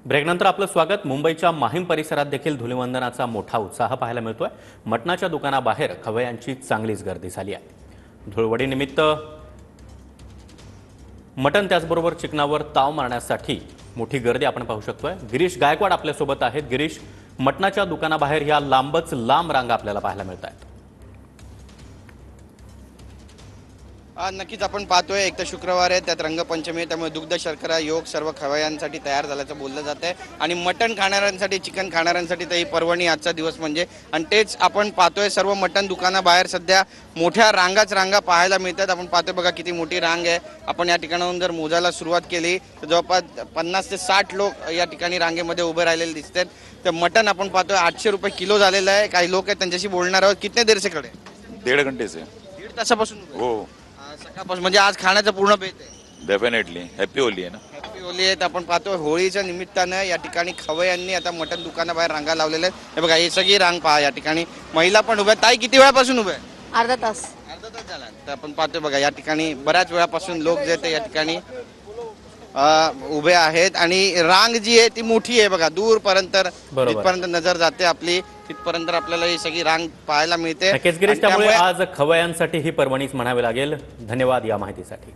ब्रेकनंतर आपलं स्वागत। मुंबईच्या माहीम परिसरात देखील धुलिवंदनाचा मोठा उत्साह पाहायला मिळतोय। मटणाच्या दुकानाबाहेर खवय्यांची चांगलीच गर्दी झाली आहे। धुळवडीनिमित्त मटण त्याचबरोबर चिकनावर ताव मारण्यासाठी मोठी गर्दी आपण पाहू शकतोय। गिरीश गायकवाड आपल्यासोबत आहेत। गिरीश, मटणाच्या दुकानाबाहेर या लांबच लांब रांगा आपल्याला पाहायला मिळत आहेत। नक्कीच आपण पाहतोय, एक तर शुक्रवार आहे, त्यात रंगपंचमी आहे, त्यामुळे दुग्ध शर्करा योग सर्व खवय्यांसाठी तयार झाल्याचं बोललं जात आहे। आणि मटण खाणाऱ्यांसाठी, चिकन खाणाऱ्यांसाठी तर ही पर्वणी आजचा दिवस म्हणजे। आणि तेच आपण पाहतोय, सर्व मटण दुकानाबाहेर सध्या मोठ्या रांगा पाहायला मिळतात। आपण पाहतोय बघा किती मोठी रांग आहे। आपण या ठिकाणाहून जर मोजायला सुरुवात केली तर जवळपास 50 ते 60 लोक या ठिकाणी रांगेमध्ये उभे राहिलेले दिसतात। तर मटण आपण पाहतोय 800 रुपये किलो झालेलं आहे। काही लोक आहेत, त्यांच्याशी बोलणार आहोत। कितने देर से खडे? 1.5 घंटे से। 1.5 तासापासून उभे? हो, सकाळपासून, म्हणजे आज खाण्याचा पूर्ण बेत आहे। डेफिनेटली हॅपी होली आहे ना। हॅपी होली आहे। तर आपण पाहतोय होळीच्या निमित्तानं या ठिकाणी खवय्यांनी आता मटण दुकानाबाहेर रांगा लावलेल्या आहेत। हे बघा, ही सगळी रांग पहा, या ठिकाणी महिला पण उभ्या आहेत। ताई, किती वेळापासून उभ्या आहे? अर्धा तास अर्धा तास झाला। तर आपण पाहतोय बघा, या ठिकाणी बऱ्याच वेळापासून लोक जे आहेत या ठिकाणी उभे आहेत। आणि रांग जी आहे ती मोठी आहे बघा, दूरपर्यंत जिथपर्यंत नजर जाते आपली तिथपर्यंत आपल्याला ही सगळी रांग पाहायला मिळते। नक्कीच गिरीश, त्यामुळे आज खवय्यांसाठी ही पर्वणीच म्हणावी लागेल। धन्यवाद या माहितीसाठी।